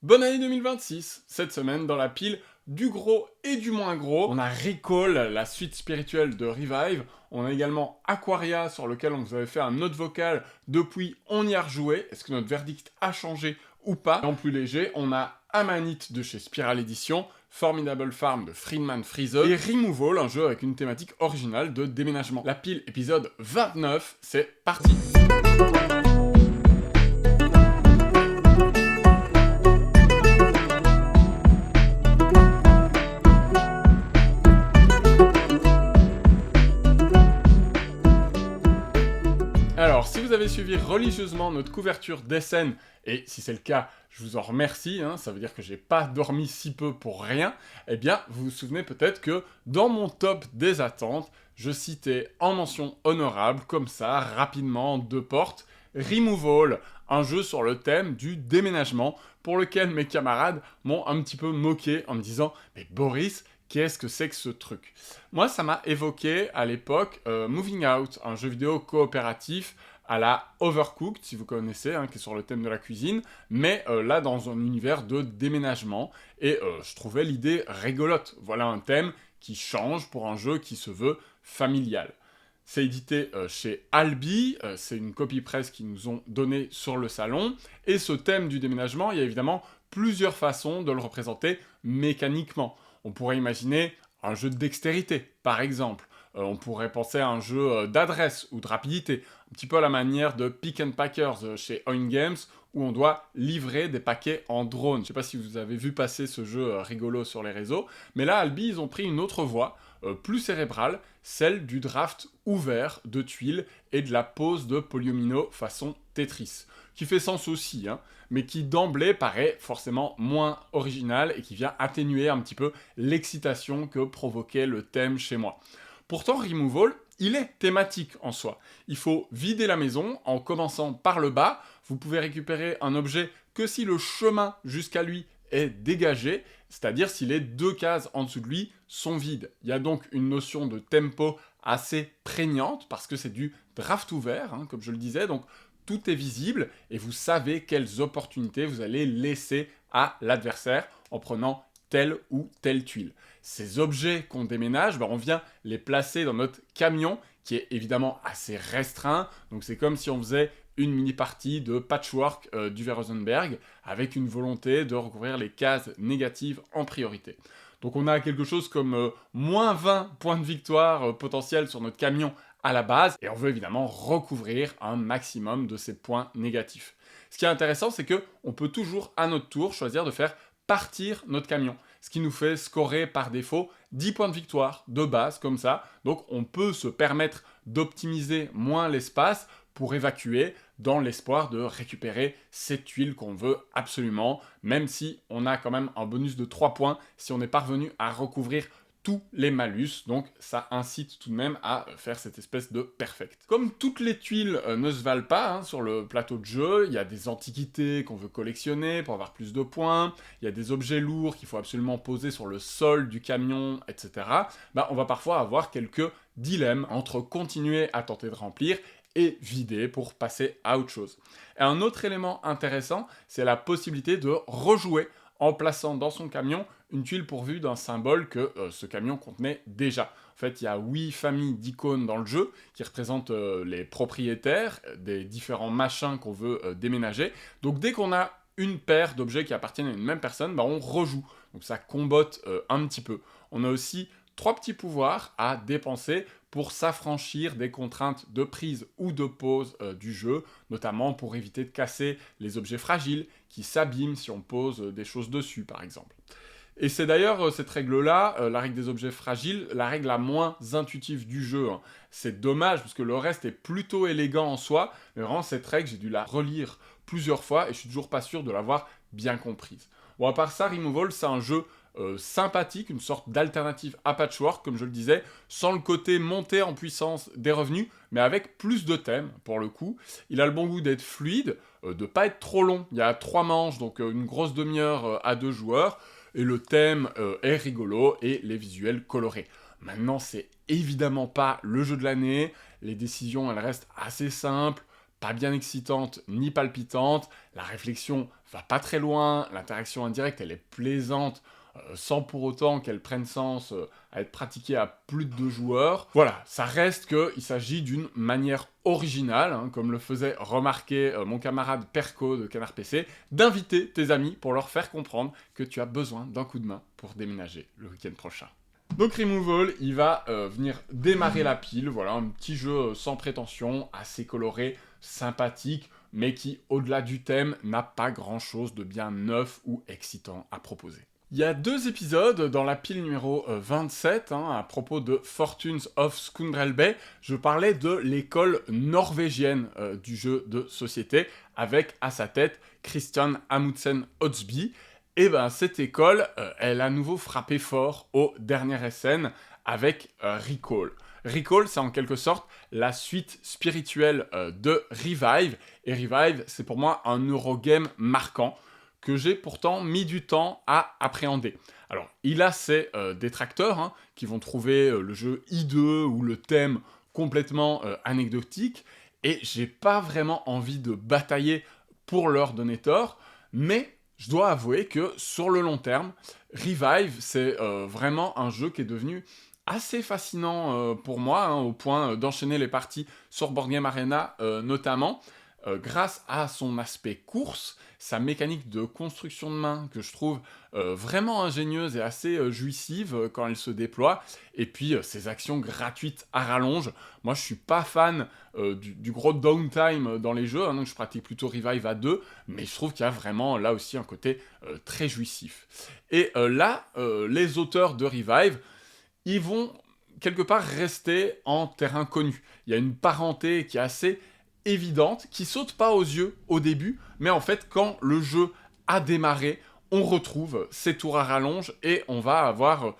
Bonne année 2026. Cette semaine, dans la pile du gros et du moins gros, on a Recall, la suite spirituelle de Revive. On a également Aquaria, sur lequel on vous avait fait un note vocal. Depuis, on y a rejoué. Est-ce que notre verdict a changé ou pas? Et en plus léger, on a Amanite de chez Spiral Edition, Formidable Farm de Friedman Freezer, et Removal, un jeu avec une thématique originale de déménagement. La pile épisode 29, c'est parti. Alors, si vous avez suivi religieusement notre couverture d'Essen, et si c'est le cas, je vous en remercie, ça veut dire que j'ai pas dormi si peu pour rien, eh bien, vous vous souvenez peut-être que dans mon top des attentes, je citais en mention honorable, comme ça, rapidement, en deux portes, Removal, un jeu sur le thème du déménagement, pour lequel mes camarades m'ont un petit peu moqué en me disant « Mais Boris, qu'est-ce que c'est que ce truc ?» Moi, ça m'a évoqué à l'époque Moving Out, un jeu vidéo coopératif à la Overcooked, si vous connaissez, qui est sur le thème de la cuisine, mais là dans un univers de déménagement, et je trouvais l'idée rigolote. Voilà un thème qui change pour un jeu qui se veut familial. C'est édité chez Albi, c'est une copie presse qu'ils nous ont donnée sur le salon, et ce thème du déménagement, il y a évidemment plusieurs façons de le représenter mécaniquement. On pourrait imaginer un jeu de dextérité, par exemple. On pourrait penser à un jeu d'adresse ou de rapidité, un petit peu à la manière de Pick and Packers chez Oin Games, où on doit livrer des paquets en drone. Je ne sais pas si vous avez vu passer ce jeu rigolo sur les réseaux, mais là, Albi, ils ont pris une autre voie, plus cérébrale, celle du draft ouvert de tuiles et de la pose de polyomino façon Tetris, qui fait sens aussi, mais qui d'emblée paraît forcément moins original et qui vient atténuer un petit peu l'excitation que provoquait le thème chez moi. Pourtant, Removal, il est thématique en soi. Il faut vider la maison en commençant par le bas. Vous pouvez récupérer un objet que si le chemin jusqu'à lui est dégagé, c'est-à-dire si les deux cases en dessous de lui sont vides. Il y a donc une notion de tempo assez prégnante parce que c'est du draft ouvert, comme je le disais, donc tout est visible et vous savez quelles opportunités vous allez laisser à l'adversaire en prenant telle ou telle tuile. Ces objets qu'on déménage, on vient les placer dans notre camion qui est évidemment assez restreint, donc c'est comme si on faisait une mini-partie de patchwork du Rosenberg avec une volonté de recouvrir les cases négatives en priorité. Donc on a quelque chose comme moins 20 points de victoire potentiels sur notre camion à la base, et on veut évidemment recouvrir un maximum de ces points négatifs. Ce qui est intéressant, c'est qu'on peut toujours à notre tour choisir de faire partir notre camion, ce qui nous fait scorer par défaut 10 points de victoire de base, comme ça. Donc on peut se permettre d'optimiser moins l'espace pour évacuer dans l'espoir de récupérer cette tuile qu'on veut absolument, même si on a quand même un bonus de 3 points si on est parvenu à recouvrir tous les malus, donc ça incite tout de même à faire cette espèce de perfect. Comme toutes les tuiles ne se valent pas sur le plateau de jeu, il y a des antiquités qu'on veut collectionner pour avoir plus de points, il y a des objets lourds qu'il faut absolument poser sur le sol du camion, etc. On va parfois avoir quelques dilemmes entre continuer à tenter de remplir et vider pour passer à autre chose. Et un autre élément intéressant, c'est la possibilité de rejouer en plaçant dans son camion une tuile pourvue d'un symbole que ce camion contenait déjà. En fait, il y a 8 familles d'icônes dans le jeu qui représentent les propriétaires des différents machins qu'on veut déménager. Donc dès qu'on a une paire d'objets qui appartiennent à une même personne, on rejoue. Donc ça combotte un petit peu. On a aussi 3 petits pouvoirs à dépenser pour s'affranchir des contraintes de prise ou de pose du jeu, notamment pour éviter de casser les objets fragiles qui s'abîment si on pose des choses dessus, par exemple. Et c'est d'ailleurs cette règle-là, la règle des objets fragiles, la règle la moins intuitive du jeu. C'est dommage, parce que le reste est plutôt élégant en soi, mais vraiment cette règle, j'ai dû la relire plusieurs fois, et je suis toujours pas sûr de l'avoir bien comprise. Bon, à part ça, Removal, c'est un jeu sympathique, une sorte d'alternative à Patchwork, comme je le disais, sans le côté montée en puissance des revenus, mais avec plus de thèmes, pour le coup. Il a le bon goût d'être fluide, de pas être trop long. Il y a 3 manches, donc une grosse demi-heure à 2 joueurs, et le thème est rigolo, et les visuels colorés. Maintenant, c'est évidemment pas le jeu de l'année, les décisions, elles restent assez simples, pas bien excitante ni palpitante, la réflexion va pas très loin, l'interaction indirecte elle est plaisante, sans pour autant qu'elle prenne sens à être pratiquée à plus de 2 joueurs. Voilà, ça reste qu'il s'agit d'une manière originale, hein, comme le faisait remarquer mon camarade Perco de Canard PC, d'inviter tes amis pour leur faire comprendre que tu as besoin d'un coup de main pour déménager le week-end prochain. Donc Removal, il va venir démarrer la pile, voilà, un petit jeu sans prétention, assez coloré, sympathique, mais qui, au-delà du thème, n'a pas grand-chose de bien neuf ou excitant à proposer. Il y a 2 épisodes dans la pile numéro 27, hein, à propos de Fortunes of Scoundrel Bay. Je parlais de l'école norvégienne du jeu de société, avec à sa tête Christian Amundsen Hodsby. Et ben cette école, elle a à nouveau frappé fort au dernier SN avec Recall. Recall, c'est en quelque sorte la suite spirituelle de Revive. Et Revive, c'est pour moi un Eurogame marquant, que j'ai pourtant mis du temps à appréhender. Alors, il a ses détracteurs, hein, qui vont trouver le jeu hideux ou le thème complètement anecdotique, et j'ai pas vraiment envie de batailler pour leur donner tort, mais je dois avouer que sur le long terme, Revive, c'est vraiment un jeu qui est devenu assez fascinant pour moi, hein, au point d'enchaîner les parties sur Board Game Arena notamment, grâce à son aspect course, sa mécanique de construction de main que je trouve vraiment ingénieuse et assez jouissive quand elle se déploie, et puis ses actions gratuites à rallonge. Moi je suis pas fan du gros downtime dans les jeux, hein, donc je pratique plutôt Revive à 2, mais je trouve qu'il y a vraiment là aussi un côté très jouissif. Et là, les auteurs de Revive, ils vont quelque part rester en terrain connu. Il y a une parenté qui est assez évidente, qui saute pas aux yeux au début, mais en fait, quand le jeu a démarré, on retrouve ces tours à rallonge et on va avoir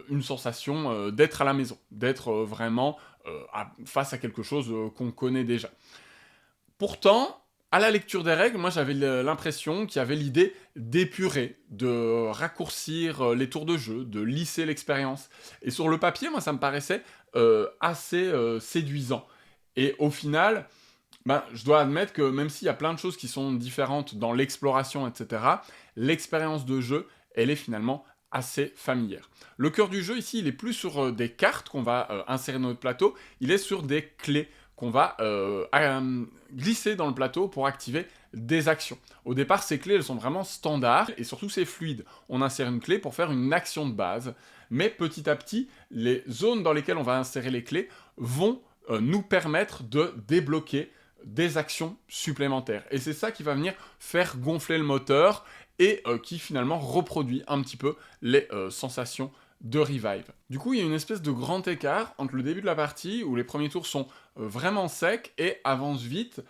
une sensation d'être à la maison, d'être vraiment face à quelque chose qu'on connaît déjà. Pourtant, à la lecture des règles, moi j'avais l'impression qu'il y avait l'idée d'épurer, de raccourcir les tours de jeu, de lisser l'expérience. Et sur le papier, moi ça me paraissait assez séduisant. Et au final, ben, je dois admettre que même s'il y a plein de choses qui sont différentes dans l'exploration, etc., l'expérience de jeu, elle est finalement assez familière. Le cœur du jeu ici, il est plus sur des cartes qu'on va insérer dans notre plateau, il est sur des clés qu'on va glisser dans le plateau pour activer des actions. Au départ, ces clés, elles sont vraiment standards, et surtout c'est fluide. On insère une clé pour faire une action de base, mais petit à petit, les zones dans lesquelles on va insérer les clés vont nous permettre de débloquer des actions supplémentaires. Et c'est ça qui va venir faire gonfler le moteur et qui finalement reproduit un petit peu les sensations de Revive. Du coup, il y a une espèce de grand écart entre le début de la partie, où les premiers tours sont vraiment secs et avancent vite,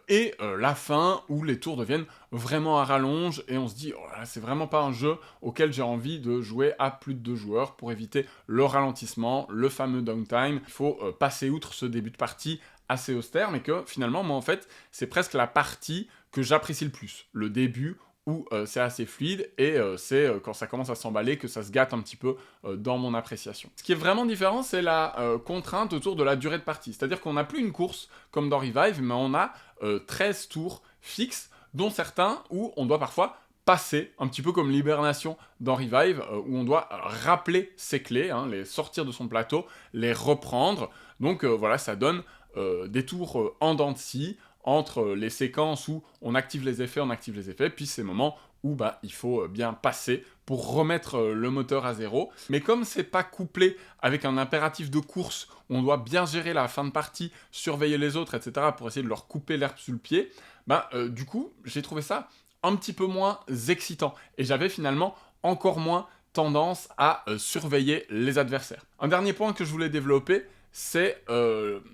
et la fin, où les tours deviennent vraiment à rallonge, et on se dit, oh là, c'est vraiment pas un jeu auquel j'ai envie de jouer à plus de 2 joueurs, pour éviter le ralentissement, le fameux downtime. Il faut passer outre ce début de partie assez austère, mais que finalement, moi en fait, c'est presque la partie que j'apprécie le plus. Le début, où c'est assez fluide, et c'est quand ça commence à s'emballer que ça se gâte un petit peu dans mon appréciation. Ce qui est vraiment différent, c'est la contrainte autour de la durée de partie. C'est-à-dire qu'on n'a plus une course comme dans Revive, mais on a 13 tours fixes, dont certains où on doit parfois passer, un petit peu comme l'hibernation dans Revive, où on doit rappeler ses clés, hein, les sortir de son plateau, les reprendre. Donc voilà, ça donne des tours en dents de scie, entre les séquences où on active les effets, puis ces moments où bah, il faut bien passer pour remettre le moteur à zéro. Mais comme c'est pas couplé avec un impératif de course, où on doit bien gérer la fin de partie, surveiller les autres, etc., pour essayer de leur couper l'herbe sous le pied, bah, du coup, j'ai trouvé ça un petit peu moins excitant. Et j'avais finalement encore moins tendance à surveiller les adversaires. Un dernier point que je voulais développer, c'est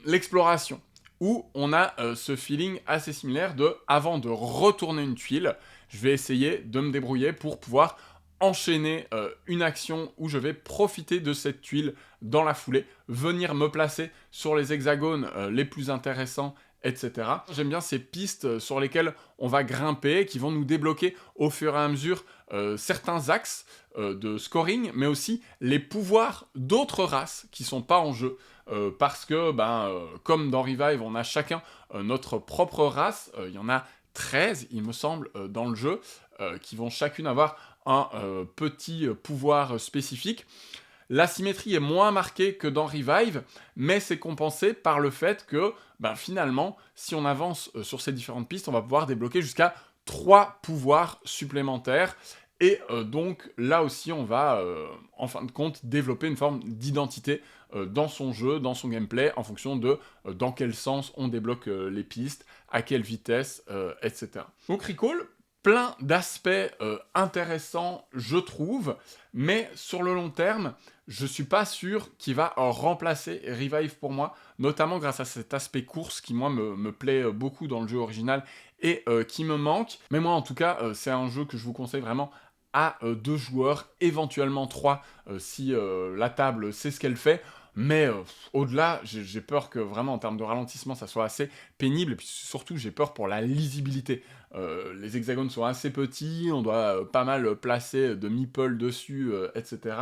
l'exploration, où on a ce feeling assez similaire de, avant de retourner une tuile, je vais essayer de me débrouiller pour pouvoir enchaîner une action où je vais profiter de cette tuile dans la foulée, venir me placer sur les hexagones les plus intéressants, etc. J'aime bien ces pistes sur lesquelles on va grimper, qui vont nous débloquer au fur et à mesure certains axes de scoring, mais aussi les pouvoirs d'autres races qui sont pas en jeu parce que, comme dans Revive, on a chacun notre propre race. Il y en a 13, il me semble, dans le jeu, qui vont chacune avoir un petit pouvoir spécifique. La symétrie est moins marquée que dans Revive, mais c'est compensé par le fait que, finalement, si on avance sur ces différentes pistes, on va pouvoir débloquer jusqu'à 3 pouvoirs supplémentaires. Et donc, là aussi, on va, en fin de compte, développer une forme d'identité dans son jeu, dans son gameplay, en fonction de dans quel sens on débloque les pistes, à quelle vitesse, etc. Donc, Recall, plein d'aspects intéressants, je trouve, mais sur le long terme, je suis pas sûr qu'il va remplacer Revive pour moi, notamment grâce à cet aspect course qui, moi, me plaît beaucoup dans le jeu original et qui me manque. Mais moi, en tout cas, c'est un jeu que je vous conseille vraiment à 2 joueurs, éventuellement 3, si la table sait ce qu'elle fait. Mais au-delà, j'ai peur que vraiment en termes de ralentissement, ça soit assez pénible. Et puis surtout, j'ai peur pour la lisibilité. Les hexagones sont assez petits, on doit pas mal placer de meeples dessus, etc.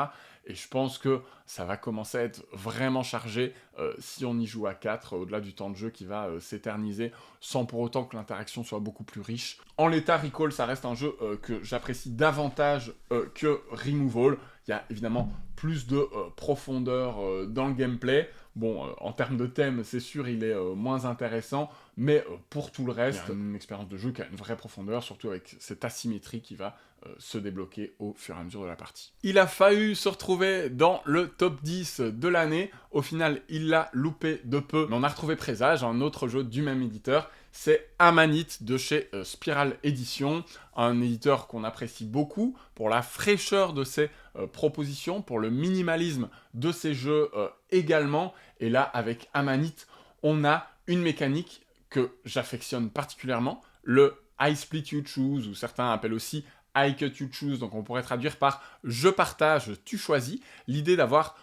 Et je pense que ça va commencer à être vraiment chargé si on y joue à 4, au-delà du temps de jeu qui va s'éterniser, sans pour autant que l'interaction soit beaucoup plus riche. En l'état, Recall, ça reste un jeu que j'apprécie davantage que Removal. Il y a évidemment plus de profondeur dans le gameplay. Bon, en termes de thème, c'est sûr, il est moins intéressant, mais pour tout le reste, il y a une expérience de jeu qui a une vraie profondeur, surtout avec cette asymétrie qui va se débloquer au fur et à mesure de la partie. Il a failli se retrouver dans le top 10 de l'année. Au final, il l'a loupé de peu, mais on a retrouvé Présage, un autre jeu du même éditeur. C'est Amanite de chez Spiral Edition, un éditeur qu'on apprécie beaucoup pour la fraîcheur de ses propositions, pour le minimalisme de ses jeux également. Et là, avec Amanite, on a une mécanique que j'affectionne particulièrement, le I split you choose, ou certains appellent aussi I cut you choose, donc on pourrait traduire par je partage, tu choisis. L'idée d'avoir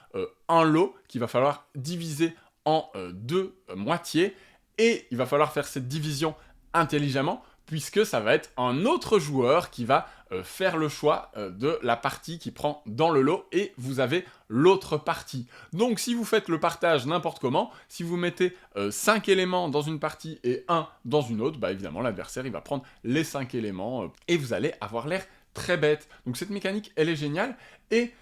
un lot qu'il va falloir diviser en 2 moitiés, et il va falloir faire cette division intelligemment, puisque ça va être un autre joueur qui va faire le choix de la partie qui prend dans le lot, et vous avez l'autre partie. Donc si vous faites le partage n'importe comment, si vous mettez 5 éléments dans une partie et 1 dans une autre, évidemment l'adversaire il va prendre les 5 éléments, et vous allez avoir l'air très bête. Donc cette mécanique, elle est géniale, et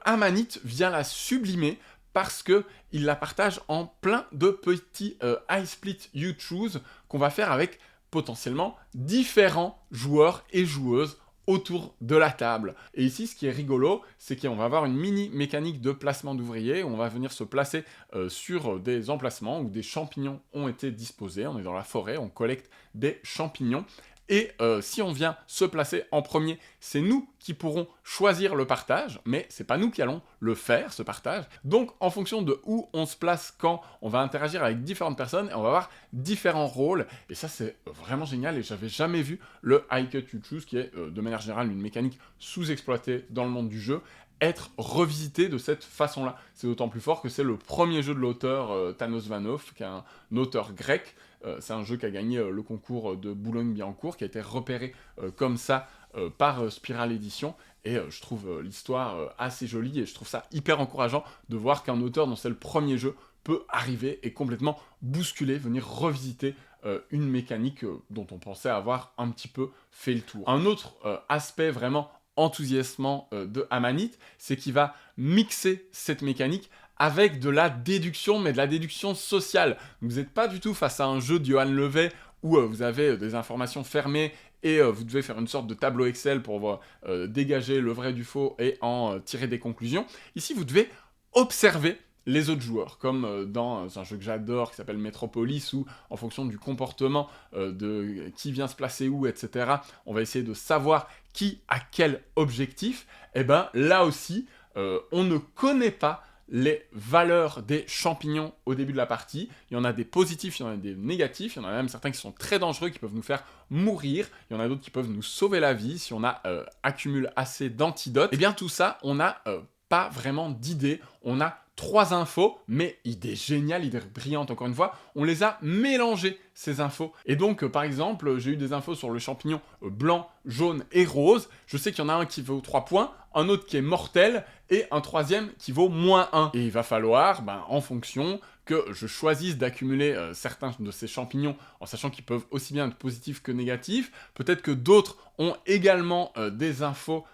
Amanite vient la sublimer, parce que il la partage en plein de petits I split you choose qu'on va faire avec potentiellement différents joueurs et joueuses autour de la table. Et ici, ce qui est rigolo, c'est qu'on va avoir une mini mécanique de placement d'ouvriers, où on va venir se placer sur des emplacements où des champignons ont été disposés. On est dans la forêt, on collecte des champignons. Et si on vient se placer en premier, c'est nous qui pourrons choisir le partage, mais c'est pas nous qui allons le faire, ce partage. Donc, en fonction de où on se place quand, on va interagir avec différentes personnes et on va avoir différents rôles. Et ça, c'est vraiment génial, et j'avais jamais vu le I cut you choose, qui est de manière générale une mécanique sous-exploitée dans le monde du jeu, être revisité de cette façon-là. C'est d'autant plus fort que c'est le premier jeu de l'auteur Thanos Vanov, qui est un auteur grec. C'est un jeu qui a gagné le concours de Boulogne-Billancourt, qui a été repéré comme ça par Spiral Edition, et je trouve l'histoire assez jolie, et je trouve ça hyper encourageant de voir qu'un auteur dont c'est le premier jeu peut arriver et complètement bousculer, venir revisiter une mécanique dont on pensait avoir un petit peu fait le tour. Un autre aspect vraiment enthousiasmant de Amanite, c'est qu'il va mixer cette mécanique avec de la déduction, mais de la déduction sociale. Vous n'êtes pas du tout face à un jeu de Johan Levet où vous avez des informations fermées et vous devez faire une sorte de tableau Excel pour dégager le vrai du faux et en tirer des conclusions. Ici, vous devez observer les autres joueurs, comme dans un jeu que j'adore qui s'appelle Metropolis, où en fonction du comportement de qui vient se placer où, etc., on va essayer de savoir qui a quel objectif. Et là aussi, on ne connaît pas les valeurs des champignons au début de la partie. Il y en a des positifs, il y en a des négatifs, il y en a même certains qui sont très dangereux, qui peuvent nous faire mourir, il y en a d'autres qui peuvent nous sauver la vie si on accumule assez d'antidotes. Et bien tout ça, on n'a pas vraiment d'idée, on a 3 infos, mais idée géniale, idée brillante encore une fois, on les a mélangées, ces infos. Et donc, par exemple, j'ai eu des infos sur le champignon blanc, jaune et rose. Je sais qu'il y en a un qui vaut 3 points, un autre qui est mortel, et un troisième qui vaut -1. Et il va falloir, en fonction, que je choisisse d'accumuler certains de ces champignons, en sachant qu'ils peuvent aussi bien être positifs que négatifs. Peut-être que d'autres ont également des infos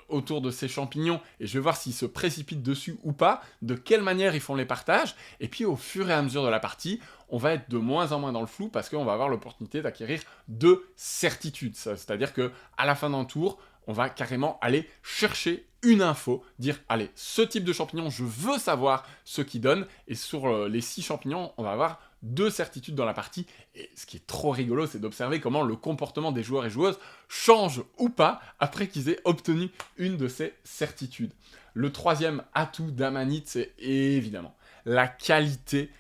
autour de ces champignons, et je vais voir s'ils se précipitent dessus ou pas, de quelle manière ils font les partages, et puis au fur et à mesure de la partie, on va être de moins en moins dans le flou, parce qu'on va avoir l'opportunité d'acquérir de certitudes. C'est-à-dire que à la fin d'un tour, on va carrément aller chercher une info, dire, allez, ce type de champignon, je veux savoir ce qu'il donne, et sur les 6 champignons, on va avoir 2 certitudes dans la partie, et ce qui est trop rigolo, c'est d'observer comment le comportement des joueurs et joueuses change ou pas après qu'ils aient obtenu une de ces certitudes. Le troisième atout d'Amanite, c'est évidemment la qualité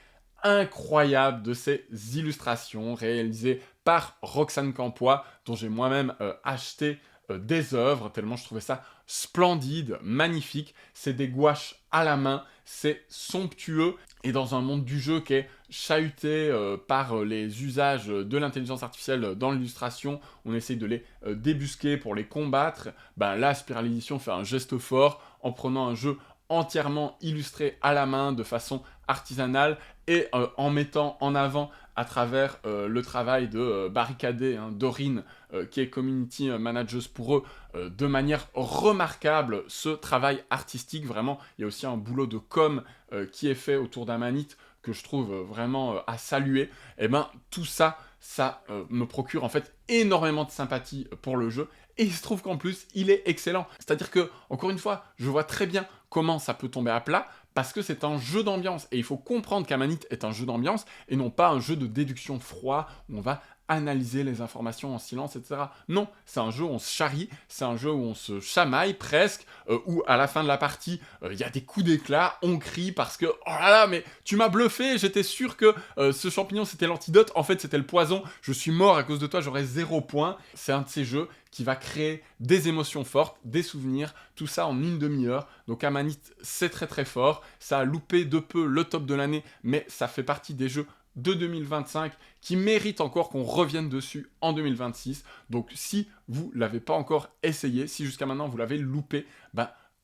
incroyable de ces illustrations réalisées par Roxane Campois, dont j'ai moi-même acheté des œuvres, tellement je trouvais ça splendide, magnifique. C'est des gouaches à la main, c'est somptueux, et dans un monde du jeu qui est chahuté par les usages de l'intelligence artificielle dans l'illustration, on essaye de les débusquer pour les combattre. Là, Spiral Edition fait un geste fort en prenant un jeu entièrement illustré à la main de façon artisanale et en mettant en avant à travers le travail de Barricadé, Dorine, qui est community manager pour eux, de manière remarquable ce travail artistique. Vraiment, il y a aussi un boulot de com qui est fait autour d'Amanite que je trouve vraiment à saluer. Et tout ça, me procure en fait énormément de sympathie pour le jeu. Et il se trouve qu'en plus, il est excellent. C'est-à-dire que, encore une fois, je vois très bien comment ça peut tomber à plat, parce que c'est un jeu d'ambiance. Et il faut comprendre qu'Amanite est un jeu d'ambiance, et non pas un jeu de déduction froid, où on va analyser les informations en silence, etc. Non, c'est un jeu où on se charrie, c'est un jeu où on se chamaille presque, où à la fin de la partie, il y a des coups d'éclat, on crie parce que « Oh là là, mais tu m'as bluffé, j'étais sûr que ce champignon c'était l'antidote, en fait c'était le poison, je suis mort à cause de toi, j'aurais 0 point ». C'est un de ces jeux qui va créer des émotions fortes, des souvenirs, tout ça en une demi-heure. Donc Amanite, c'est très très fort, ça a loupé de peu le top de l'année, mais ça fait partie des jeux de 2025 qui mérite encore qu'on revienne dessus en 2026. Donc si vous l'avez pas encore essayé, si jusqu'à maintenant vous l'avez loupé,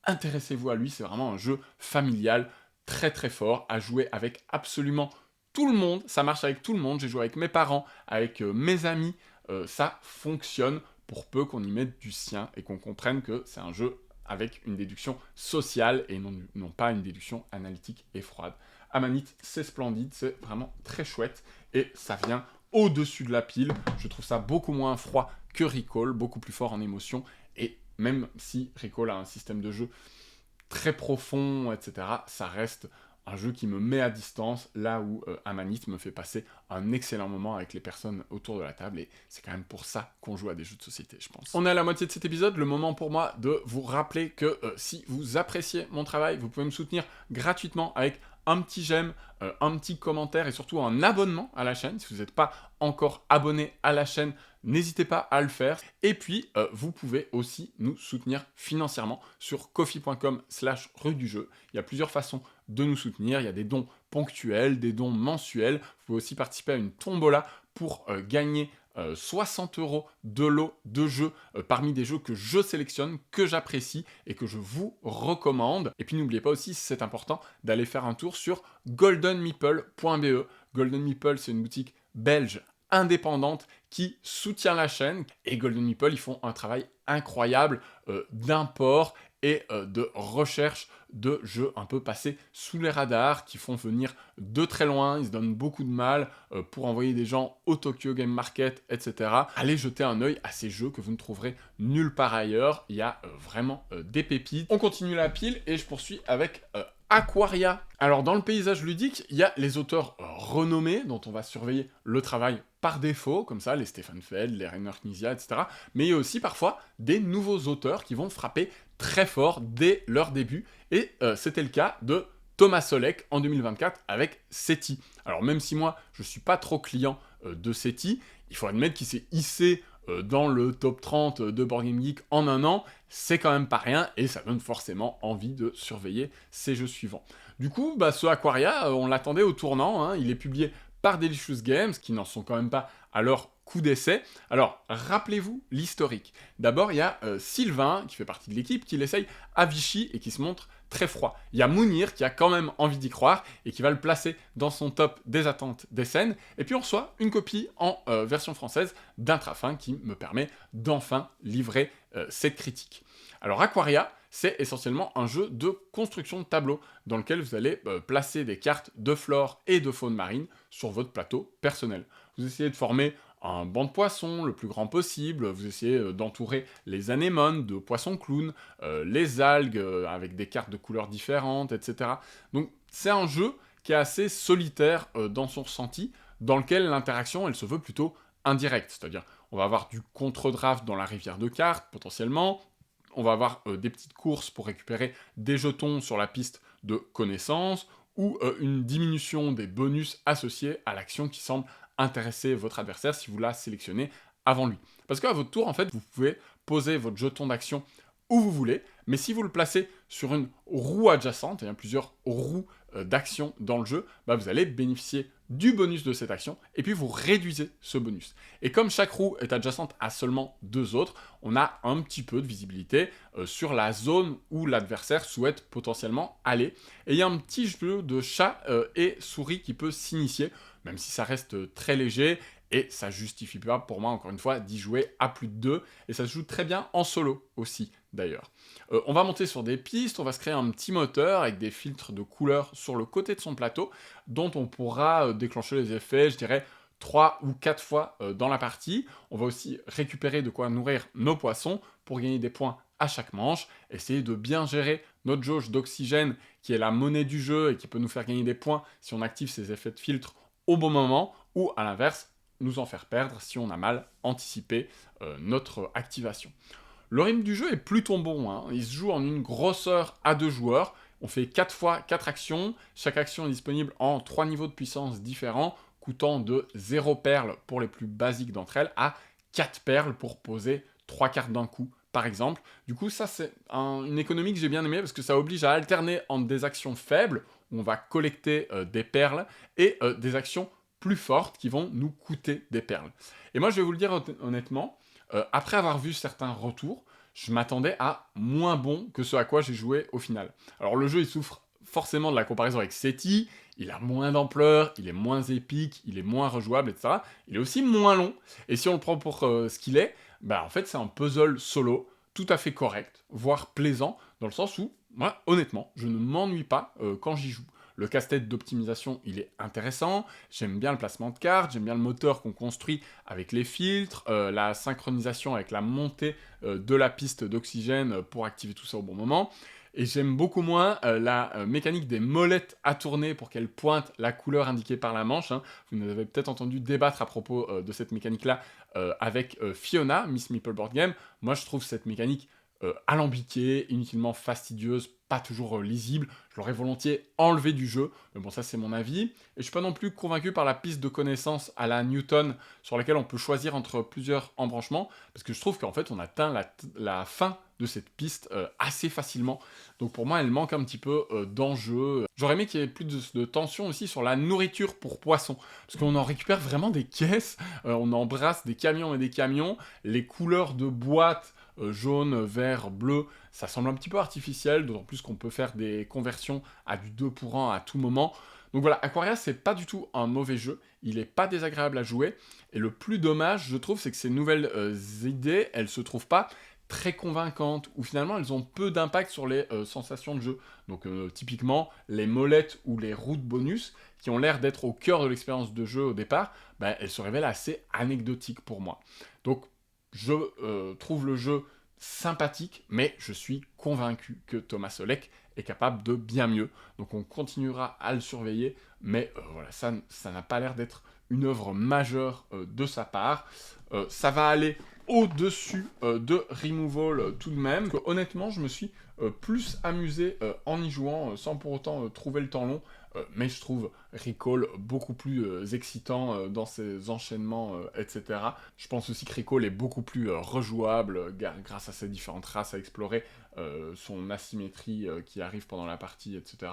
intéressez-vous à lui, c'est vraiment un jeu familial très très fort à jouer avec absolument tout le monde, ça marche avec tout le monde, j'ai joué avec mes parents, avec mes amis, ça fonctionne pour peu qu'on y mette du sien et qu'on comprenne que c'est un jeu avec une déduction sociale et non pas une déduction analytique et froide. Amanite, c'est splendide, c'est vraiment très chouette, et ça vient au-dessus de la pile. Je trouve ça beaucoup moins froid que Recall, beaucoup plus fort en émotion, et même si Recall a un système de jeu très profond, etc., ça reste un jeu qui me met à distance, là où Amanite me fait passer un excellent moment avec les personnes autour de la table, et c'est quand même pour ça qu'on joue à des jeux de société, je pense. On est à la moitié de cet épisode, le moment pour moi de vous rappeler que si vous appréciez mon travail, vous pouvez me soutenir gratuitement avec un petit j'aime, un petit commentaire et surtout un abonnement à la chaîne. Si vous n'êtes pas encore abonné à la chaîne, n'hésitez pas à le faire. Et puis, vous pouvez aussi nous soutenir financièrement sur ko-fi.com/rue du jeu. Il y a plusieurs façons de nous soutenir. Il y a des dons ponctuels, des dons mensuels. Vous pouvez aussi participer à une tombola pour gagner 60 € de lot de jeux parmi des jeux que je sélectionne, que j'apprécie et que je vous recommande. Et puis n'oubliez pas aussi, si c'est important, d'aller faire un tour sur goldenmeeple.be. Golden Meeple, c'est une boutique belge indépendante qui soutient la chaîne, et Golden Meeple, ils font un travail incroyable d'import et de recherche de jeux un peu passés sous les radars, qui font venir de très loin, ils se donnent beaucoup de mal pour envoyer des gens au Tokyo Game Market, etc. Allez jeter un œil à ces jeux que vous ne trouverez nulle part ailleurs, il y a vraiment des pépites. On continue la pile et je poursuis avec Aquaria. Alors dans le paysage ludique, il y a les auteurs renommés dont on va surveiller le travail par défaut, comme ça, les Stefan Feld, les Rainer Knizia, etc. Mais il y a aussi parfois des nouveaux auteurs qui vont frapper très fort dès leur début, et c'était le cas de Thomas Solek en 2024 avec SETI. Alors même si moi, je suis pas trop client de SETI, il faut admettre qu'il s'est hissé dans le top 30 de Board Game Geek en un an, c'est quand même pas rien, et ça donne forcément envie de surveiller ces jeux suivants. Du coup, ce Aquaria, on l'attendait au tournant, hein. Il est publié par Delicious Games, qui n'en sont quand même pas à leur coup d'essai. Alors, rappelez-vous l'historique. D'abord, il y a Sylvain, qui fait partie de l'équipe, qui l'essaye à Vichy et qui se montre très froid. Il y a Mounir, qui a quand même envie d'y croire et qui va le placer dans son top des attentes d'Essen. Et puis on reçoit une copie en version française d'Intrafin qui me permet d'enfin livrer cette critique. Alors, Aquaria, c'est essentiellement un jeu de construction de tableau dans lequel vous allez placer des cartes de flore et de faune marine sur votre plateau personnel. Vous essayez de former un banc de poissons le plus grand possible, vous essayez d'entourer les anémones de poissons clowns, les algues avec des cartes de couleurs différentes, etc. Donc c'est un jeu qui est assez solitaire dans son ressenti, dans lequel l'interaction, elle se veut plutôt indirecte, c'est-à-dire on va avoir du contre-draft dans la rivière de cartes, potentiellement, on va avoir des petites courses pour récupérer des jetons sur la piste de connaissances, ou une diminution des bonus associés à l'action qui semble intéresser votre adversaire si vous la sélectionnez avant lui. Parce qu'à votre tour, en fait, vous pouvez poser votre jeton d'action où vous voulez, mais si vous le placez sur une roue adjacente, il y a plusieurs roues d'action dans le jeu, vous allez bénéficier du bonus de cette action, et puis vous réduisez ce bonus. Et comme chaque roue est adjacente à seulement 2 autres, on a un petit peu de visibilité sur la zone où l'adversaire souhaite potentiellement aller. Et il y a un petit jeu de chat et souris qui peut s'initier, même si ça reste très léger, et ça justifie pas pour moi, encore une fois, d'y jouer à plus de 2, et ça se joue très bien en solo aussi, d'ailleurs. On va monter sur des pistes, on va se créer un petit moteur avec des filtres de couleurs sur le côté de son plateau, dont on pourra déclencher les effets, je dirais, 3 ou 4 fois dans la partie. On va aussi récupérer de quoi nourrir nos poissons pour gagner des points à chaque manche, essayer de bien gérer notre jauge d'oxygène, qui est la monnaie du jeu et qui peut nous faire gagner des points si on active ces effets de filtre au bon moment, ou à l'inverse, nous en faire perdre si on a mal anticipé notre activation. Le rythme du jeu est plutôt bon, hein. Il se joue en une grosseur à 2 joueurs, on fait 4 fois 4 actions, chaque action est disponible en 3 niveaux de puissance différents, coûtant de 0 perles pour les plus basiques d'entre elles, à 4 perles pour poser 3 cartes d'un coup, par exemple. Du coup, ça c'est une économie que j'ai bien aimée, parce que ça oblige à alterner entre des actions faibles, où on va collecter des perles, et des actions plus fortes qui vont nous coûter des perles. Et moi, je vais vous le dire honnêtement, après avoir vu certains retours, je m'attendais à moins bon que ce à quoi j'ai joué au final. Alors le jeu, il souffre forcément de la comparaison avec SETI, il a moins d'ampleur, il est moins épique, il est moins rejouable, etc. Il est aussi moins long, et si on le prend pour ce qu'il est, en fait c'est un puzzle solo, tout à fait correct, voire plaisant, dans le sens où, moi, honnêtement, je ne m'ennuie pas quand j'y joue. Le casse-tête d'optimisation, il est intéressant, j'aime bien le placement de cartes, j'aime bien le moteur qu'on construit avec les filtres, la synchronisation avec la montée de la piste d'oxygène pour activer tout ça au bon moment. Et j'aime beaucoup moins la mécanique des molettes à tourner pour qu'elles pointent la couleur indiquée par la manche, hein. Vous nous avez peut-être entendu débattre à propos de cette mécanique-là avec Fiona, Miss Meeple Board Game. Moi, je trouve cette mécanique alambiquée, inutilement fastidieuse, pas toujours lisible. Je l'aurais volontiers enlevé du jeu, mais bon, ça c'est mon avis. Et je suis pas non plus convaincu par la piste de connaissance à la Newton, sur laquelle on peut choisir entre plusieurs embranchements, parce que je trouve qu'en fait on atteint la fin de cette piste assez facilement. Donc pour moi, elle manque un petit peu d'enjeu. J'aurais aimé qu'il y ait plus de tension aussi sur la nourriture pour poissons, parce qu'on en récupère vraiment des caisses, on embrasse des camions et des camions, les couleurs de boîtes, jaune, vert, bleu, ça semble un petit peu artificiel, d'autant plus qu'on peut faire des conversions à du 2 pour 1 à tout moment. Donc voilà, Aquaria, c'est pas du tout un mauvais jeu, il est pas désagréable à jouer, et le plus dommage, je trouve, c'est que ces nouvelles idées, elles se trouvent pas très convaincantes, ou finalement elles ont peu d'impact sur les sensations de jeu. Donc typiquement, les molettes ou les roues de bonus, qui ont l'air d'être au cœur de l'expérience de jeu au départ, elles se révèlent assez anecdotiques pour moi. Donc je trouve le jeu sympathique, mais je suis convaincu que Thomas Solek est capable de bien mieux. Donc on continuera à le surveiller, mais voilà, ça n'a pas l'air d'être une œuvre majeure de sa part. Ça va aller au-dessus de Removal tout de même. Honnêtement, je me suis plus amusé en y jouant, sans pour autant trouver le temps long, mais je trouve Recall beaucoup plus excitant dans ses enchaînements, etc. Je pense aussi que Recall est beaucoup plus rejouable grâce à ses différentes races à explorer, son asymétrie qui arrive pendant la partie, etc.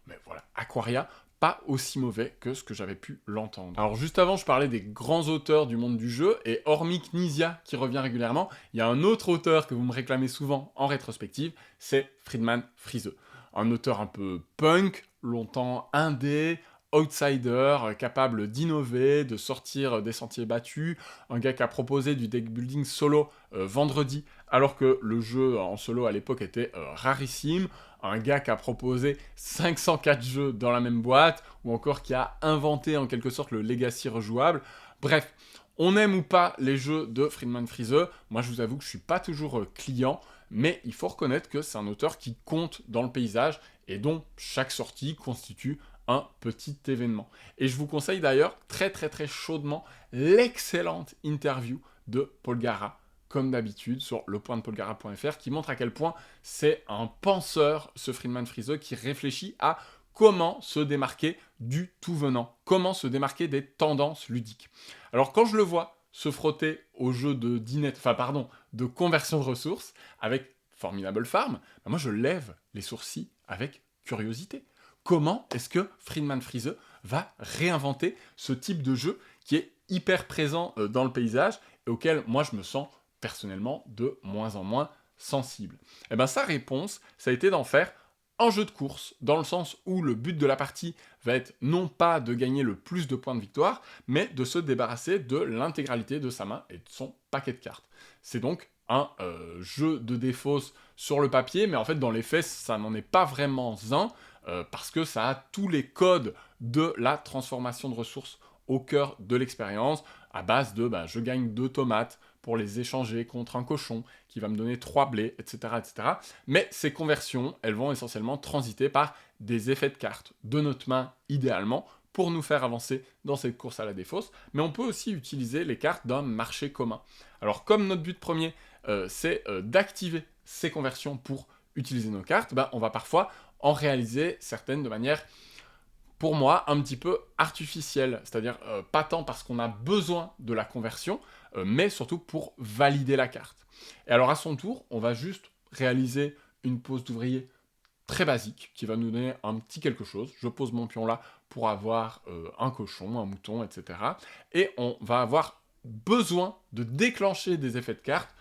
mais voilà, Aquaria, pas aussi mauvais que ce que j'avais pu l'entendre. Alors juste avant, je parlais des grands auteurs du monde du jeu, et hormis Knizia, qui revient régulièrement, il y a un autre auteur que vous me réclamez souvent en rétrospective, c'est Friedemann Friese. Un auteur un peu punk, longtemps indé, outsider, capable d'innover, de sortir des sentiers battus, un gars qui a proposé du deck building solo vendredi, alors que le jeu en solo à l'époque était rarissime, un gars qui a proposé 504 jeux dans la même boîte, ou encore qui a inventé en quelque sorte le legacy rejouable. Bref, on aime ou pas les jeux de Friedemann Friese, moi je vous avoue que je suis pas toujours client, mais il faut reconnaître que c'est un auteur qui compte dans le paysage, et dont chaque sortie constitue un petit événement. Et je vous conseille d'ailleurs très chaudement l'excellente interview de Paul Gara, comme d'habitude, sur lepointdepolgara.fr, qui montre à quel point c'est un penseur, ce Friedemann Friese, qui réfléchit à comment se démarquer du tout venant, comment se démarquer des tendances ludiques. Alors quand je le vois se frotter au jeu de conversion de ressources avec Formidable Farm, ben moi je lève les sourcils avec curiosité. Comment est-ce que Friedemann Friese va réinventer ce type de jeu qui est hyper présent dans le paysage et auquel moi je me sens personnellement de moins en moins sensible? Et bien sa réponse, ça a été d'en faire un jeu de course, dans le sens où le but de la partie va être non pas de gagner le plus de points de victoire, mais de se débarrasser de l'intégralité de sa main et de son paquet de cartes. C'est donc un jeu de défausse sur le papier, mais en fait dans les faits ça n'en est pas vraiment un, parce que ça a tous les codes de la transformation de ressources au cœur de l'expérience, à base de je gagne 2 tomates pour les échanger contre un cochon qui va me donner 3 blés, etc., etc. Mais ces conversions, elles vont essentiellement transiter par des effets de cartes de notre main, idéalement, pour nous faire avancer dans cette course à la défausse, mais on peut aussi utiliser les cartes d'un marché commun. Alors comme notre but premier, c'est d'activer ces conversions pour utiliser nos cartes, on va parfois en réaliser certaines de manière, pour moi, un petit peu artificielle, c'est-à-dire pas tant parce qu'on a besoin de la conversion, mais surtout pour valider la carte. Et alors à son tour, on va juste réaliser une pose d'ouvrier très basique, qui va nous donner un petit quelque chose. Je pose mon pion là pour avoir un cochon, un mouton, etc. Et on va avoir besoin de déclencher des effets de cartes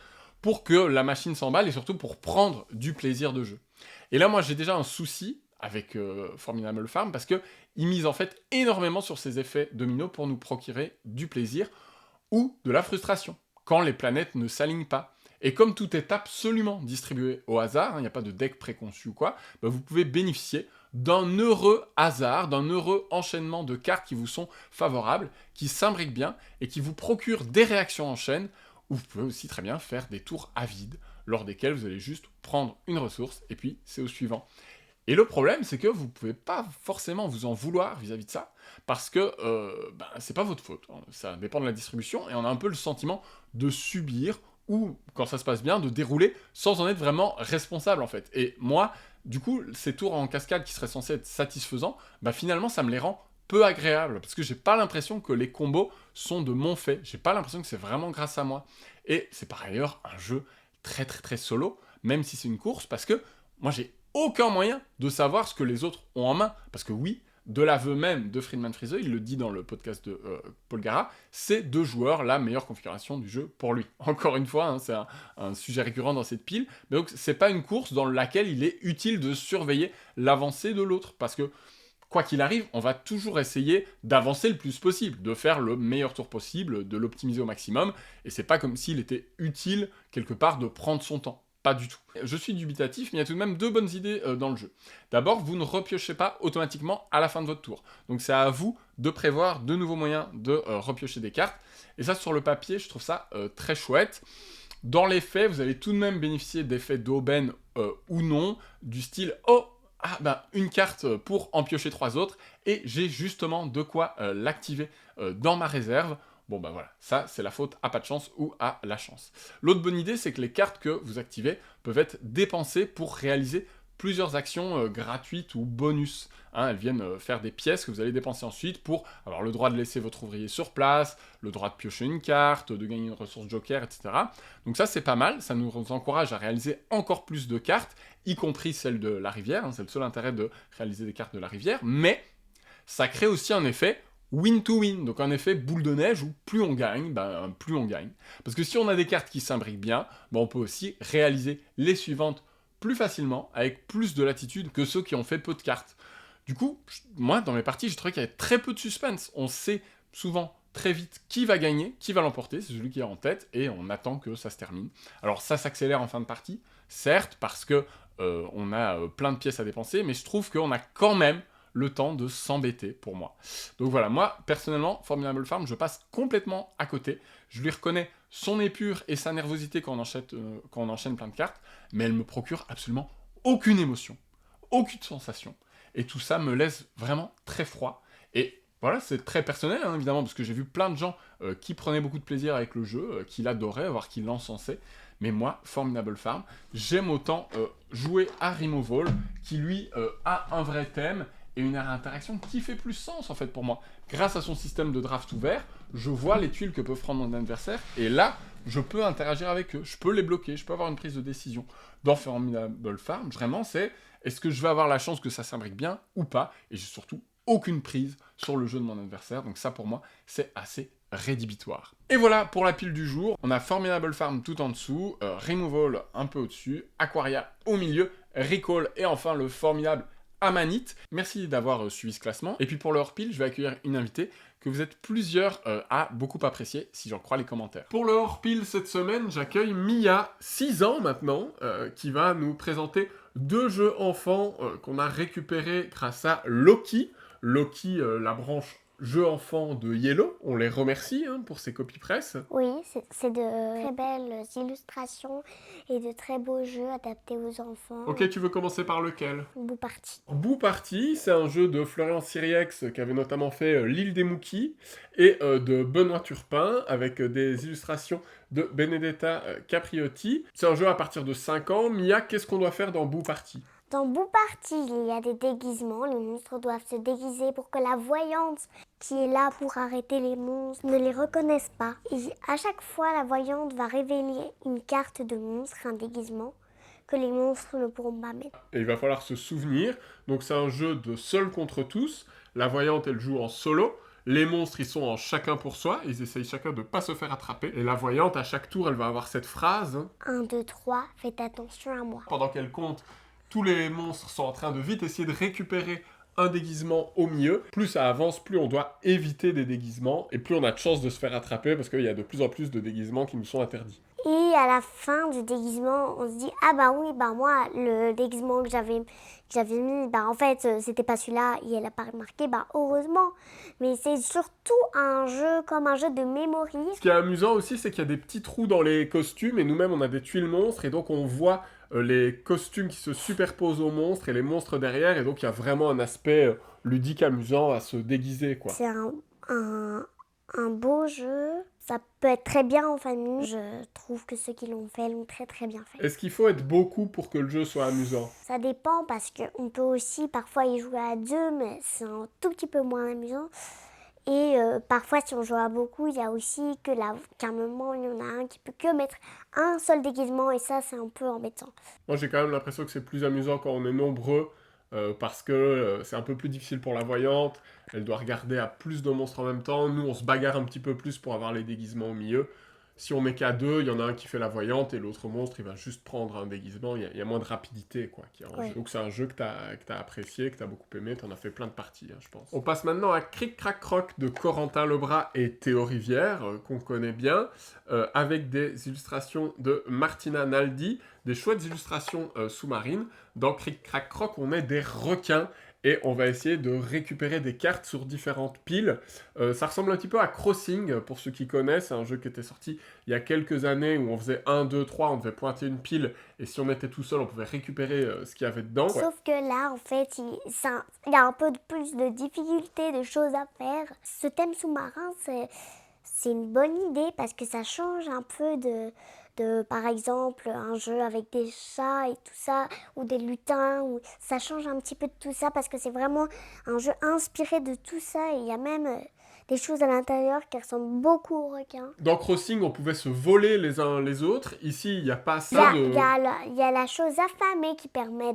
pour que la machine s'emballe et surtout pour prendre du plaisir de jeu. Et là, moi, j'ai déjà un souci avec Formidable Farm parce qu'il mise en fait énormément sur ces effets dominos pour nous procurer du plaisir ou de la frustration quand les planètes ne s'alignent pas. Et comme tout est absolument distribué au hasard, il n'y a pas de deck préconçu ou quoi, vous pouvez bénéficier d'un heureux hasard, d'un heureux enchaînement de cartes qui vous sont favorables, qui s'imbriquent bien et qui vous procurent des réactions en chaîne, ou vous pouvez aussi très bien faire des tours à vide, lors desquels vous allez juste prendre une ressource et puis c'est au suivant. Et le problème, c'est que vous ne pouvez pas forcément vous en vouloir vis-à-vis de ça, parce que c'est pas votre faute. Ça dépend de la distribution, et on a un peu le sentiment de subir, ou, quand ça se passe bien, de dérouler sans en être vraiment responsable, en fait. Et moi, du coup, ces tours en cascade qui seraient censés être satisfaisants, finalement, ça me les rend peu agréables, parce que j'ai pas l'impression que les combos sont de mon fait. J'ai pas l'impression que c'est vraiment grâce à moi. Et c'est par ailleurs un jeu très solo, même si c'est une course, parce que moi, j'ai aucun moyen de savoir ce que les autres ont en main. Parce que oui, de l'aveu même de Friedemann Friese, il le dit dans le podcast de Paul Gara, c'est 2 joueurs la meilleure configuration du jeu pour lui. Encore une fois, c'est un sujet récurrent dans cette pile, mais donc c'est pas une course dans laquelle il est utile de surveiller l'avancée de l'autre, parce que quoi qu'il arrive, on va toujours essayer d'avancer le plus possible, de faire le meilleur tour possible, de l'optimiser au maximum, et c'est pas comme s'il était utile quelque part de prendre son temps. Pas du tout. Je suis dubitatif, mais il y a tout de même 2 bonnes idées dans le jeu. D'abord, vous ne repiochez pas automatiquement à la fin de votre tour. Donc c'est à vous de prévoir de nouveaux moyens de repiocher des cartes. Et ça, sur le papier, je trouve ça très chouette. Dans les faits, vous allez tout de même bénéficier d'effets d'aubaine ou non, du style « Oh, une carte pour en piocher 3 autres, et j'ai justement de quoi l'activer dans ma réserve ». Bon voilà, ça c'est la faute à pas de chance ou à la chance. L'autre bonne idée, c'est que les cartes que vous activez peuvent être dépensées pour réaliser plusieurs actions gratuites ou bonus. Hein, elles viennent faire des pièces que vous allez dépenser ensuite pour avoir le droit de laisser votre ouvrier sur place, le droit de piocher une carte, de gagner une ressource joker, etc. Donc ça, c'est pas mal. Ça nous encourage à réaliser encore plus de cartes, y compris celle de la rivière. Hein, c'est le seul intérêt de réaliser des cartes de la rivière. Mais ça crée aussi un effet win to win, donc un effet boule de neige où plus on gagne, plus on gagne. Parce que si on a des cartes qui s'imbriquent bien, on peut aussi réaliser les suivantes plus facilement, avec plus de latitude que ceux qui ont fait peu de cartes. Du coup, moi, dans mes parties, je trouvais qu'il y avait très peu de suspense. On sait souvent très vite qui va gagner, qui va l'emporter, c'est celui qui est en tête, et on attend que ça se termine. Alors ça s'accélère en fin de partie, certes, parce que on a plein de pièces à dépenser, mais je trouve qu'on a quand même le temps de s'embêter pour moi. Donc voilà, moi, personnellement, Formidable Farm, je passe complètement à côté. Je lui reconnais son épure et sa nervosité quand on enchaîne plein de cartes, mais elle me procure absolument aucune émotion, aucune sensation. Et tout ça me laisse vraiment très froid. Et voilà, c'est très personnel, hein, évidemment, parce que j'ai vu plein de gens qui prenaient beaucoup de plaisir avec le jeu, qui l'adoraient, voire qui l'encensaient. Mais moi, Formidable Farm, j'aime autant jouer à Removal, qui lui a un vrai thème, et une interaction qui fait plus sens en fait pour moi. Grâce à son système de draft ouvert, je vois les tuiles que peut prendre mon adversaire, et là, je peux interagir avec eux, je peux les bloquer, je peux avoir une prise de décision. Dans Formidable Farm, vraiment, c'est est-ce que je vais avoir la chance que ça s'imbrique bien ou pas, et j'ai surtout aucune prise sur le jeu de mon adversaire, donc ça pour moi, c'est assez rédhibitoire. Et voilà pour la pile du jour, on a Formidable Farm tout en dessous, Removal un peu au-dessus, Aquaria au milieu, Recall et enfin le formidable Amanite. Merci d'avoir suivi ce classement. Et puis pour le hors-pile, je vais accueillir une invitée que vous êtes plusieurs à beaucoup apprécier, si j'en crois les commentaires. Pour le hors-pile cette semaine, j'accueille Mia, 6 ans maintenant, qui va nous présenter 2 jeux enfants qu'on a récupérés grâce à Loki. Loki, la branche jeux enfants de Yellow. On les remercie pour ces copies presse. Oui, c'est de très belles illustrations et de très beaux jeux adaptés aux enfants. Ok, tu veux commencer par lequel? Bout parti. Bout Party, c'est un jeu de Florian Siriex qui avait notamment fait L'île des Mookies et de Benoît Turpin avec des illustrations de Benedetta Capriotti. C'est un jeu à partir de 5 ans. Mia, qu'est-ce qu'on doit faire dans Bout Party? Dans Bout parti, il y a des déguisements. Les monstres doivent se déguiser pour que la voyante qui est là pour arrêter les monstres ne les reconnaisse pas. Et à chaque fois, la voyante va révéler une carte de monstre, un déguisement, que les monstres ne pourront pas mettre. Et il va falloir se souvenir. Donc c'est un jeu de seul contre tous. La voyante, elle joue en solo. Les monstres, ils sont en chacun pour soi. Ils essayent chacun de ne pas se faire attraper. Et la voyante, à chaque tour, elle va avoir cette phrase. 1, 2, 3, faites attention à moi. Pendant qu'elle compte, tous les monstres sont en train de vite essayer de récupérer un déguisement au milieu. Plus ça avance, plus on doit éviter des déguisements. Et plus on a de chances de se faire attraper parce qu'il y a de plus en plus de déguisements qui nous sont interdits. Et à la fin du déguisement, on se dit « Ah bah oui, bah moi, le déguisement que j'avais mis, bah en fait, c'était pas celui-là, et elle a pas remarqué, bah heureusement. » Mais c'est surtout un jeu comme un jeu de memory. Ce qui est amusant aussi, c'est qu'il y a des petits trous dans les costumes, et nous-mêmes, on a des tuiles monstres, et donc on voit les costumes qui se superposent aux monstres, et les monstres derrière, et donc il y a vraiment un aspect ludique amusant à se déguiser, quoi. C'est un beau jeu. Ça peut être très bien en famille. Je trouve que ceux qui l'ont très très bien fait. Est-ce qu'il faut être beaucoup pour que le jeu soit amusant? Ça dépend parce qu'on peut aussi parfois y jouer à 2, mais c'est un tout petit peu moins amusant. Et parfois, si on joue à beaucoup, il y a aussi qu'à un moment, il y en a un qui peut que mettre un seul déguisement, et ça, c'est un peu embêtant. Moi, j'ai quand même l'impression que c'est plus amusant quand on est nombreux, parce que c'est un peu plus difficile pour la voyante. Elle doit regarder à plus de monstres en même temps. Nous, on se bagarre un petit peu plus pour avoir les déguisements au milieu. Si on met qu'à 2, il y en a un qui fait la voyante et l'autre monstre, il va juste prendre un déguisement. Il y a moins de rapidité, quoi. Ouais. Donc c'est un jeu que t'as apprécié, que t'as beaucoup aimé. T'en as fait plein de parties, je pense. On passe maintenant à Cric Crac Croc de Corentin Lebras et Théo Rivière, qu'on connaît bien, avec des illustrations de Martina Naldi, des chouettes illustrations sous-marines. Dans Cric Crac Croc, on est des requins. Et on va essayer de récupérer des cartes sur différentes piles. Ça ressemble un petit peu à Crossing, pour ceux qui connaissent. C'est un jeu qui était sorti il y a quelques années où on faisait 1, 2, 3, on devait pointer une pile. Et si on était tout seul, on pouvait récupérer ce qu'il y avait dedans. Sauf que là, en fait, il y a un peu plus de difficultés, de choses à faire. Ce thème sous-marin, c'est une bonne idée parce que ça change un peu de par exemple, un jeu avec des chats et tout ça, ou des lutins, ou ça change un petit peu de tout ça parce que c'est vraiment un jeu inspiré de tout ça. Et il y a même des choses à l'intérieur qui ressemblent beaucoup aux requins. Dans Crossing, on pouvait se voler les uns les autres. Ici, il n'y a pas Il y ça a, de... il y a la chose affamée qui permet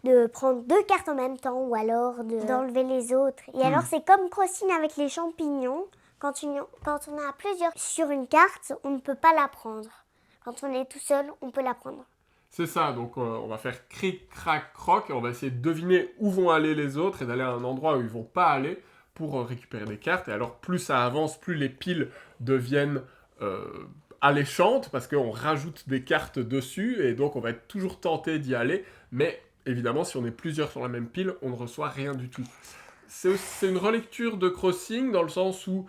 de prendre 2 cartes en même temps ou alors d'enlever les autres. Et alors, c'est comme Crossing avec les champignons. Quand on a plusieurs sur une carte, on ne peut pas la prendre. Quand on est tout seul, on peut la prendre. C'est ça, donc on va faire cric, crac, croc, et on va essayer de deviner où vont aller les autres et d'aller à un endroit où ils vont pas aller pour récupérer des cartes. Et alors, plus ça avance, plus les piles deviennent alléchantes, parce qu'on rajoute des cartes dessus, et donc on va être toujours tenté d'y aller, mais évidemment, si on est plusieurs sur la même pile, on ne reçoit rien du tout. C'est une relecture de Crossing, dans le sens où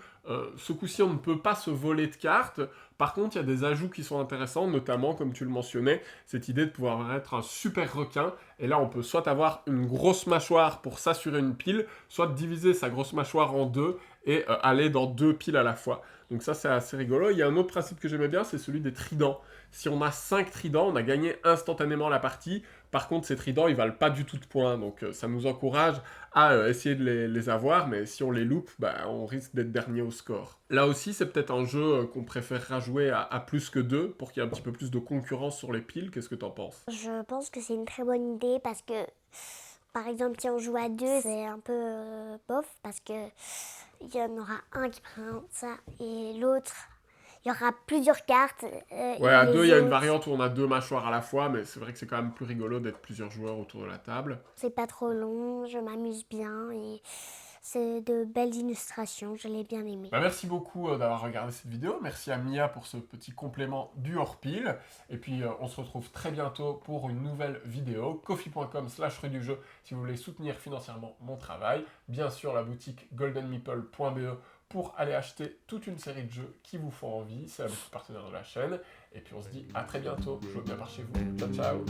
ce coup-ci, on ne peut pas se voler de cartes. Par contre, il y a des ajouts qui sont intéressants, notamment, comme tu le mentionnais, cette idée de pouvoir être un super requin. Et là, on peut soit avoir une grosse mâchoire pour s'assurer une pile, soit diviser sa grosse mâchoire en deux et aller dans 2 piles à la fois. Donc ça, c'est assez rigolo. Il y a un autre principe que j'aimais bien, c'est celui des tridents. Si on a 5 tridents, on a gagné instantanément la partie. Par contre, ces tridents, ils valent pas du tout de points. Donc ça nous encourage à essayer de les avoir, mais si on les loupe, on risque d'être dernier au score. Là aussi, c'est peut-être un jeu qu'on préférera jouer à plus que 2 pour qu'il y ait un petit peu plus de concurrence sur les piles. Qu'est-ce que t'en penses? Je pense que c'est une très bonne idée parce que, par exemple, si on joue à 2, c'est un peu bof parce que il y en aura un qui prend ça et l'autre, il y aura plusieurs cartes. Ouais, à 2, il y a une variante où on a 2 mâchoires à la fois, mais c'est vrai que c'est quand même plus rigolo d'être plusieurs joueurs autour de la table. C'est pas trop long, je m'amuse bien et c'est de belles illustrations, je l'ai bien aimé. Merci beaucoup d'avoir regardé cette vidéo. Merci à Mia pour ce petit complément du hors-pile. Et puis, on se retrouve très bientôt pour une nouvelle vidéo. Ko-fi.com/rue du jeu si vous voulez soutenir financièrement mon travail. Bien sûr, la boutique goldenmeeple.be pour aller acheter toute une série de jeux qui vous font envie. C'est la boutique partenaire de la chaîne. Et puis, on se dit à très bientôt. Jouez bien par chez vous. Ciao, ciao.